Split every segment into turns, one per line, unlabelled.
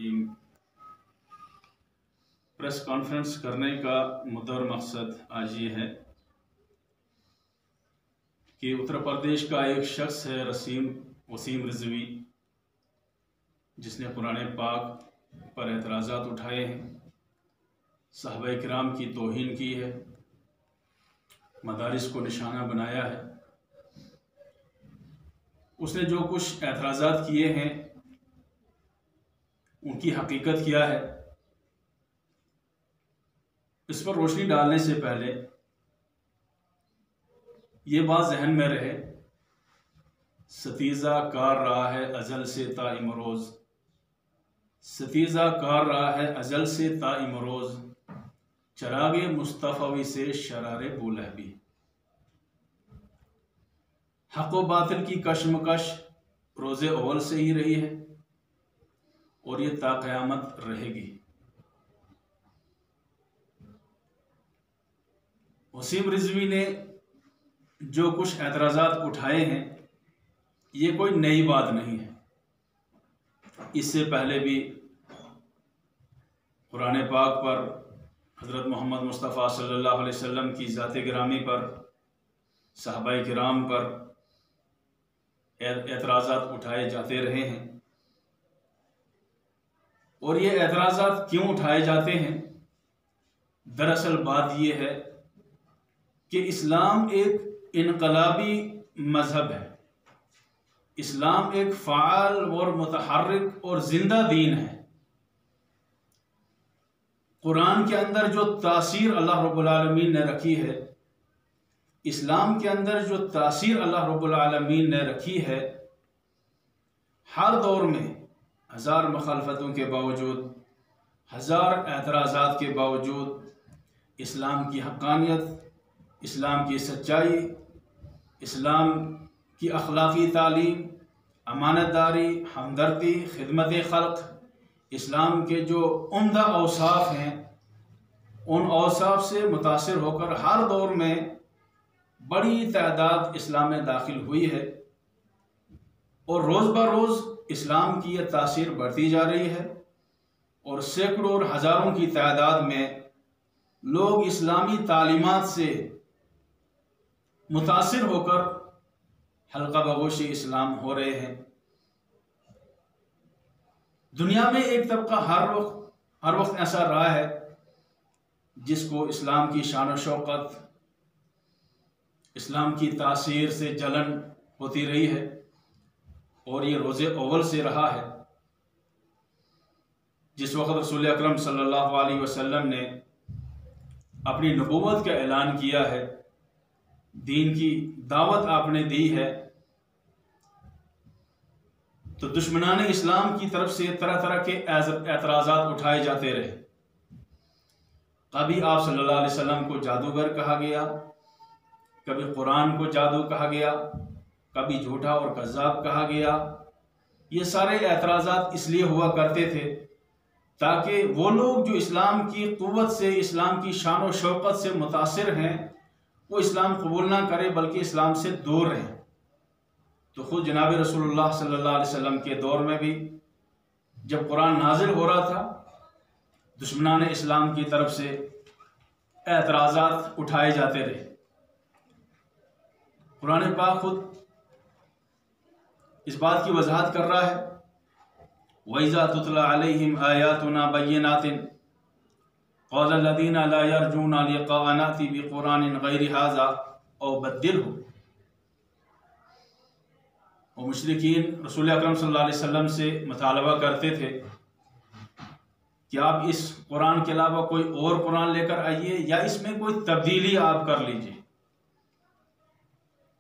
रहीम। Press conference करने का मुद्दा और मकसद आज ये है कि उत्तर प्रदेश का एक शख्स है वसीम रिजवी, जिसने कुरान पाक पर एतराज़ात उठाए हैं, सहाबा किराम की तौहीन की है, मदारिस को निशाना बनाया है। उसने जो कुछ एतराज़ात किए हैं उनकी हकीकत क्या है, इस पर रोशनी डालने से पहले ये बात जहन में रहे, सतीज़ा कार रहा है अजल से ता इमरोज़, सतीज़ा कार रहा है अजल से ता इमरोज़, चरागे मुस्तफ़वी से शरारे बुलहबी। हक़ व बातिल की कशमकश रोज़े अव्वल से ही रही है और ये ता क़यामत रहेगी। वसीम रिजवी ने जो कुछ एतराज़ात उठाए हैं ये कोई नई बात नहीं है। इससे पहले भी कुरान पाक पर हज़रत मोहम्मद मुस्तफ़ा सल्लल्लाहु अलैहि वसल्लम की ज़ात गिरामी पर, सहाबाए किराम पर एतराज़ात उठाए जाते रहे हैं। और ये एतराज़ात क्यों उठाए जाते हैं? दरअसल बात यह है कि इस्लाम एक इनकलाबी मज़हब है। इस्लाम एक फ़ाल और मुतहर्रिक और ज़िंदा दीन है। कुरान के अंदर जो तासीर अल्लाह रब्बुल आलमीन ने रखी है, इस्लाम के अंदर जो तासीर अल्लाह रब्बुल आलमीन ने रखी है, हर दौर में हज़ार मुखालफतों के बावजूद, हज़ार एतराज़ात के बावजूद इस्लाम की हक़ानियत, इस्लाम की सच्चाई, इस्लाम की अखलाक़ी तालीम, अमानतदारी, हमदर्दी, खिदमत खल्क़, इस्लाम के जो उम्दा औसाफ हैं उन औसाफ से मुतासिर होकर हर दौर में बड़ी तादाद इस्लाम में दाखिल हुई है और रोज़ ब रोज़ इस्लाम की यह तासीर बढ़ती जा रही है और सैकड़ों और हज़ारों की तादाद में लोग इस्लामी तालीमात से मुतासिर होकर हल्का बगोशी इस्लाम हो रहे हैं। दुनिया में एक तबका हर वक्त ऐसा रहा है जिसको इस्लाम की शान व शौकत, इस्लाम की तासीर से जलन होती रही है और ये रोज़े अव्वल से रहा है। जिस वक़्त रसूल अकरम सल्लल्लाहु अलैहि वसल्लम ने अपनी नबूवत का ऐलान किया है, दीन की दावत आपने दी है, तो दुश्मनाने इस्लाम की तरफ से तरह तरह के एतराज़ात उठाए जाते रहे। कभी आप सल्लल्लाहु अलैहि वसल्लम को जादूगर कहा गया, कभी कुरान को जादू कहा गया, कभी झूठा और कज़्ज़ाब कहा गया। ये सारे एतराज़ात इसलिए हुआ करते थे ताकि वो लोग जो इस्लाम की क़ुव्वत से, इस्लाम की शान व शौकत से मुतासिर हैं, वो इस्लाम कबूल ना करें बल्कि इस्लाम से दूर रहें। तो खुद जनाब रसूलुल्लाह सल्लल्लाहु अलैहि वसल्लम के दौर में भी जब कुरान नाजिल हो रहा था, दुश्मनान इस्लाम की तरफ से एतराज़ात उठाए जाते रहे। कुरान पाक खुद इस बात की वजाहत कर रहा है, वइज़ा तुतला अलैहिम आयातुना बय्यिनातिन क़ाल लल्लज़ीना ला यरजूना लिक़ाअना अति बिक़ुरानिन ग़ैरि हाज़ा औ बद्दिलहु। और मुशरिकीन रसूल अकरम सल्लल्लाहु अलैहि वसल्लम से मुतालबा करते थे कि आप इस कुरान के अलावा कोई और कुरान लेकर आइए या इसमें कोई तब्दीली आप कर लीजिए।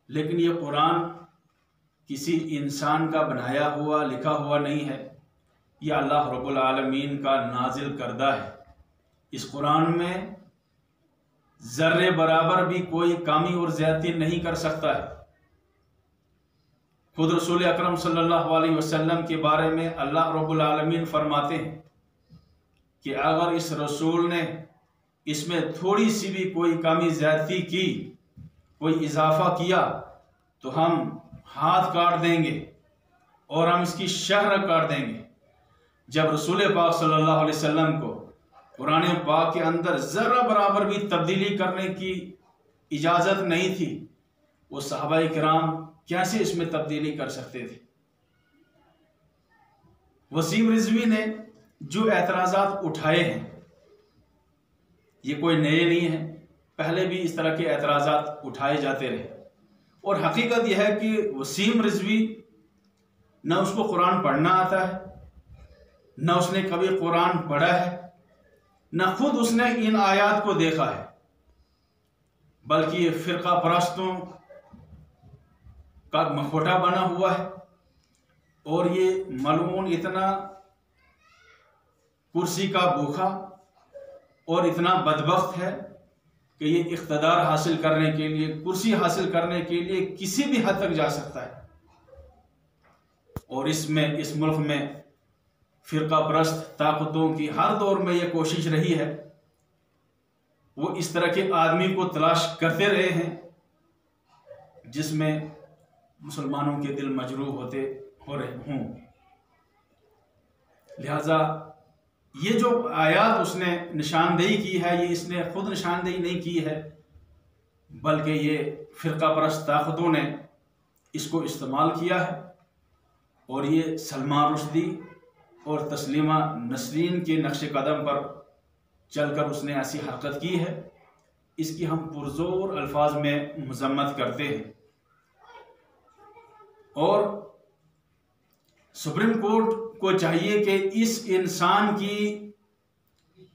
लेकिन ये कुरान किसी इंसान का बनाया हुआ, लिखा हुआ नहीं है, यह अल्लाह रब्बुल आलमीन का नाजिल करदा है। इस कुरान में ज़र्रे बराबर भी कोई कमी और ज़्यादती नहीं कर सकता है। खुद रसूल अकरम सल्लल्लाहु अलैहि वसल्लम के बारे में अल्लाह रब्बुल आलमीन फरमाते हैं कि अगर इस रसूल ने इसमें थोड़ी सी भी कोई कमी ज़्यादती की, कोई इजाफा किया, तो हम हाथ काट देंगे और हम इसकी शहर काट देंगे। जब रसूल पाक सल्लल्लाहु अलैहि वसल्लम को कुरान पाक के अंदर ज़रा बराबर भी तब्दीली करने की इजाज़त नहीं थी, वो सहाबाए किराम कैसे इसमें तब्दीली कर सकते थे। वसीम रिजवी ने जो एतराज़ात उठाए हैं ये कोई नए नहीं हैं, पहले भी इस तरह के एतराज़ात उठाए जाते रहे। और हकीकत यह है कि वसीम रिजवी न उसको कुरान पढ़ना आता है, न उसने कभी कुरान पढ़ा है, न खुद उसने इन आयात को देखा है, बल्कि ये फ़िरका परस्तों का मखौटा बना हुआ है। और ये मलऊन इतना कुर्सी का भूखा और इतना बदबख्त है कि ये इख्तदार हासिल करने के लिए, कुर्सी हासिल करने के लिए किसी भी हद तक जा सकता है। और इस मुल्क में फ़िरका परस्त ताकतों की हर दौर में ये कोशिश रही है, वो इस तरह के आदमी को तलाश करते रहे हैं जिसमें मुसलमानों के दिल मजरूह हो रहे हों। लिहाजा ये जो आयात उसने निशानदेही की है, ये इसने खुद निशानदेही नहीं की है, बल्कि ये फ़िरका परस्त ताकतों ने इसको इस्तेमाल किया है। और ये सलमान रुश्दी और तस्लीमा नसरीन के नक्श कदम पर चलकर उसने ऐसी हरकत की है। इसकी हम पुरजोर अल्फाज में मजम्मत करते हैं। और सुप्रीम कोर्ट को चाहिए कि इस इंसान की,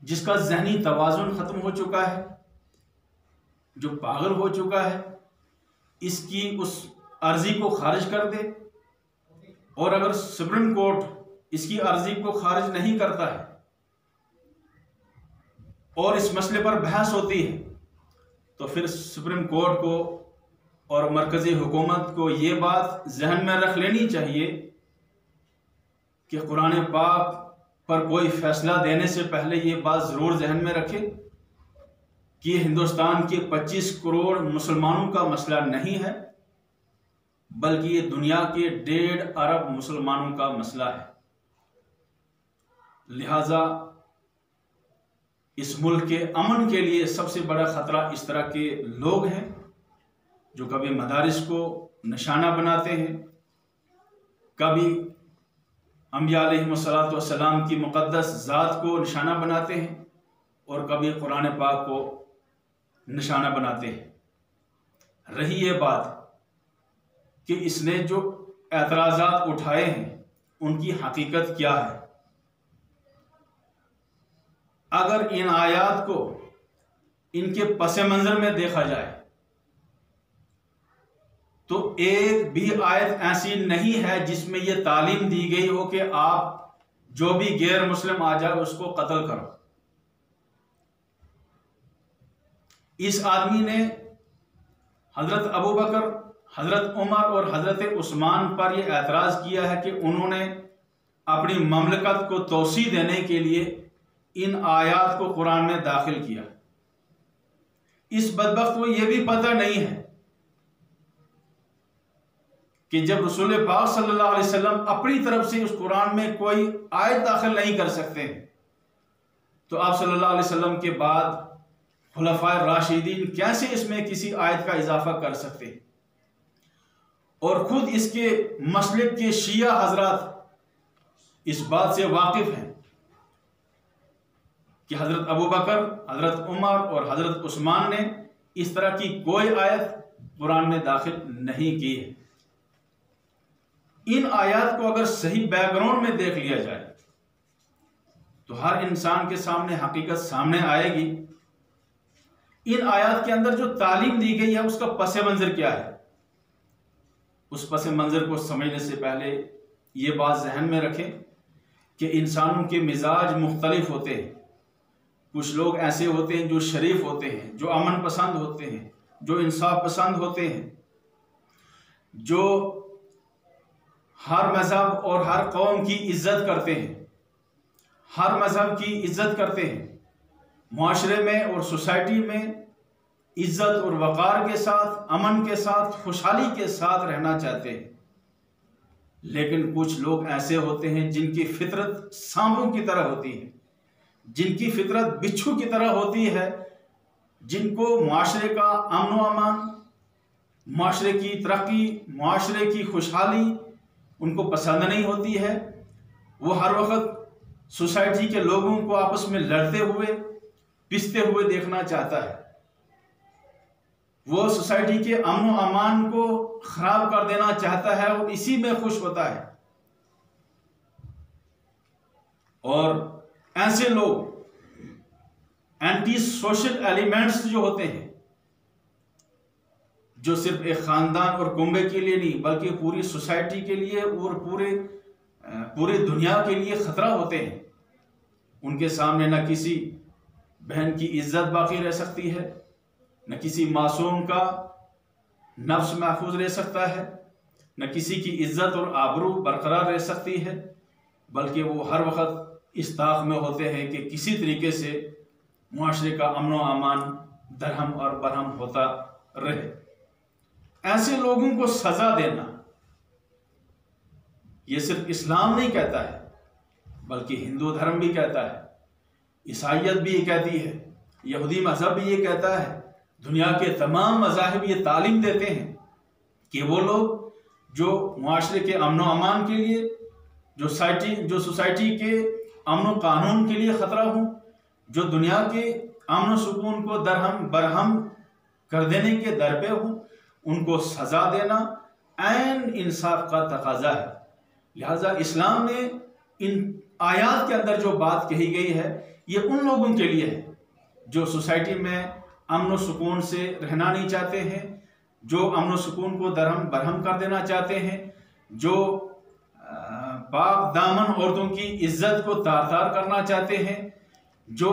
जिसका जहनी तवाज़ुन ख़त्म हो चुका है, जो पागल हो चुका है, इसकी उस अर्जी को खारिज कर दे। और अगर सुप्रीम कोर्ट इसकी अर्जी को खारिज नहीं करता है और इस मसले पर बहस होती है, तो फिर सुप्रीम कोर्ट को और मरकज़ी हुकूमत को ये बात जहन में रख लेनी चाहिए कि कुरान पाक पर कोई फैसला देने से पहले ये बात ज़रूर जहन में रखे कि हिंदुस्तान के 25 करोड़ मुसलमानों का मसला नहीं है, बल्कि ये दुनिया के 1.5 अरब मुसलमानों का मसला है। लिहाजा इस मुल्क के अमन के लिए सबसे बड़ा ख़तरा इस तरह के लोग हैं जो कभी मदारिस को निशाना बनाते हैं, कभी अंबिया अलैहिमुस्सलातु वस्सलाम की मुक़द्दस ज़ात को निशाना बनाते हैं और कभी कुरान पाक को निशाना बनाते हैं। रही ये बात कि इसने जो एतराज़ात उठाए हैं उनकी हकीकत क्या है। अगर इन आयात को इनके पस मंज़र में देखा जाए तो एक भी आयत ऐसी नहीं है जिसमें यह तालीम दी गई हो कि आप जो भी गैर मुस्लिम आ जाए उसको कत्ल करो। इस आदमी ने हजरत अबू बकर, हजरत उमर और हजरत उस्मान पर यह एतराज़ किया है कि उन्होंने अपनी ममलकत को तोसी देने के लिए इन आयात को कुरान में दाखिल किया। इस बदबख्त को यह भी पता नहीं है कि जब रसूल पाक सल्लल्लाहु अलैहि वसल्लम अपनी तरफ से उस कुरान में कोई आयत दाखिल नहीं कर सकते तो आप सल्लल्लाहु अलैहि वसल्लम के बाद खुलफाए राशिदीन कैसे इसमें किसी आयत का इजाफा कर सकते। और खुद इसके मसलिक के शिया हजरात इस बात से वाकिफ हैं कि हजरत अबू बकर, हजरत उमर और हजरत उस्मान ने इस तरह की कोई आयत कुरान में दाखिल नहीं की है। इन आयत को अगर सही बैकग्राउंड में देख लिया जाए तो हर इंसान के सामने हकीकत सामने आएगी। इन आयत के अंदर जो तालीम दी गई है उसका पस मंजर क्या है। उस पस मंजर को समझने से पहले ये बात जहन में रखें कि इंसानों के मिजाज मुख्तलिफ होते हैं। कुछ लोग ऐसे होते हैं जो शरीफ होते हैं, जो अमन पसंद होते हैं, जो इंसाफ पसंद होते हैं, जो हर मज़हब और हर कौम की इज्जत करते हैं, हर मज़हब की इज्जत करते हैं, मुआशरे में और सोसाइटी में इज्जत और वक़ार के साथ, अमन के साथ, खुशहाली के साथ रहना चाहते हैं। लेकिन कुछ लोग ऐसे होते हैं जिनकी फितरत सांपों की तरह होती है, जिनकी फितरत बिच्छू की तरह होती है, जिनको माशरे का अमन व अमान, माशरे की तरक्की, माशरे की खुशहाली उनको पसंद नहीं होती है। वो हर वक्त सोसाइटी के लोगों को आपस में लड़ते हुए, पिसते हुए देखना चाहता है। वो सोसाइटी के अमन व अमान को खराब कर देना चाहता है और इसी में खुश होता है। और ऐसे लोग एंटी सोशल एलिमेंट्स जो होते हैं, जो सिर्फ एक खानदान और कुंबे के लिए नहीं बल्कि पूरी सोसाइटी के लिए और पूरे दुनिया के लिए खतरा होते हैं, उनके सामने न किसी बहन की इज्जत बाकी रह सकती है, न किसी मासूम का नफ्स महफूज रह सकता है, न किसी की इज्जत और आबरू बरकरार रह सकती है, बल्कि वो हर वक्त इस ताक में होते हैं कि किसी तरीके से मुआशरे का अमन व अमान दरहम और बरहम होता रहे। ऐसे लोगों को सजा देना, ये सिर्फ इस्लाम नहीं कहता है बल्कि हिंदू धर्म भी कहता है, ईसाइयत भी ये कहती है, यहूदी मजहब भी ये कहता है, दुनिया के तमाम मज़ाहिब ये तालीम देते हैं कि वो लोग जो मुआशरे के अमन व अमान के लिए, जो सोसाइटी के अमन व कानून के लिए ख़तरा हो, जो दुनिया के अमन व सुकून को दरहम बरहम कर देने के दर पे हो, उनको सज़ा देना ऐन इंसाफ का तकाजा है। लिहाजा इस्लाम ने इन आयात के अंदर जो बात कही गई है ये उन लोगों के लिए है जो सोसाइटी में अमन व सुकून से रहना नहीं चाहते हैं, जो अमन व सुकून को दरहम बरहम कर देना चाहते हैं, जो पाक दामन औरतों की इज्जत को तार तार करना चाहते हैं, जो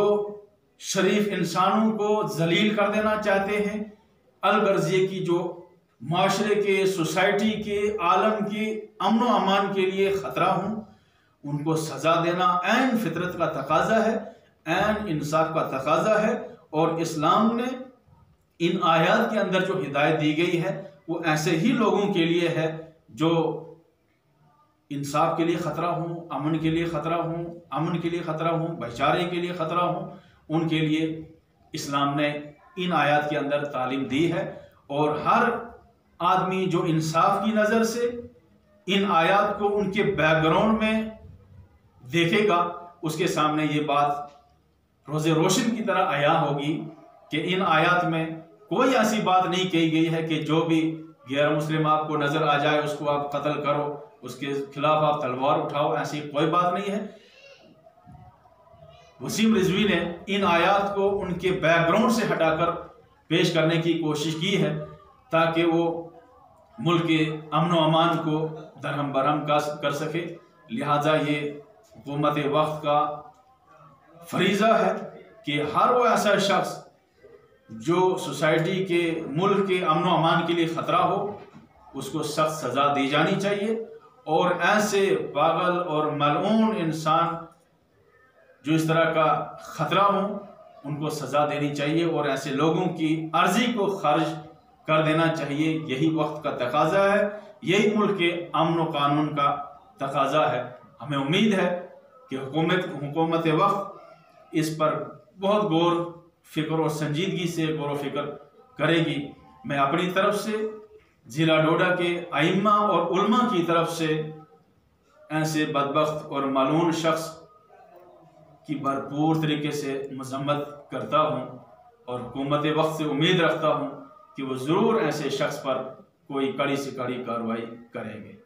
शरीफ इंसानों को जलील कर देना चाहते हैं, अलगर्जिए की जो माशरे के, सोसाइटी के, आलम के अमन व अमान के लिए ख़तरा हूँ, उनको सज़ा देना ऐन फितरत का तकाजा है, ऐन इंसाफ का तकाजा है। और इस्लाम ने इन आयात के अंदर जो हिदायत दी गई है वो ऐसे ही लोगों के लिए है जो इंसाफ के लिए ख़तरा हूँ, अमन के लिए ख़तरा हूँ, अमन के लिए ख़तरा हूँ, भाईचारे के लिए ख़तरा हूँ, उनके लिए इस्लाम ने इन आयात के अंदर तालीम दी है। और हर आदमी जो इंसाफ की नज़र से इन आयात को उनके बैकग्राउंड में देखेगा, उसके सामने ये बात रोज़े रोशन की तरह आया होगी कि इन आयात में कोई ऐसी बात नहीं कही गई है कि जो भी गैर मुस्लिम आपको नज़र आ जाए उसको आप कत्ल करो, उसके खिलाफ आप तलवार उठाओ, ऐसी कोई बात नहीं है। वसीम रिजवी ने इन आयात को उनके बैकग्राउंड से हटाकर पेश करने की कोशिश की है ताकि वो मुल्क के अमन व अमान को दरहम बरहम कर सके। लिहाजा ये हुकूमत वक्त का फरीज़ा है कि हर वो ऐसा शख्स जो सोसाइटी के, मुल्क के अमन व अमान के लिए ख़तरा हो, उसको सख्त सज़ा दी जानी चाहिए। और ऐसे पागल और मलऊन इंसान जो इस तरह का ख़तरा हो उनको सज़ा देनी चाहिए और ऐसे लोगों की अर्जी को खारिज कर देना चाहिए। यही वक्त का तकाजा है, यही मुल्क के अमन व कानून का तकाजा है। हमें उम्मीद है कि हुकूमत वक्त इस पर बहुत गौर फिक्र और संजीदगी से गौर व फिक्र करेगी। मैं अपनी तरफ से ज़िला डोडा के आइम्मा और उलमा की तरफ से ऐसे बदबख्त और मालून शख्स की भरपूर तरीके से मजम्मत करता हूँ और हुकूमत वक्त से उम्मीद रखता हूँ कि वो ज़रूर ऐसे शख्स पर कोई कड़ी से कड़ी कार्रवाई करेंगे।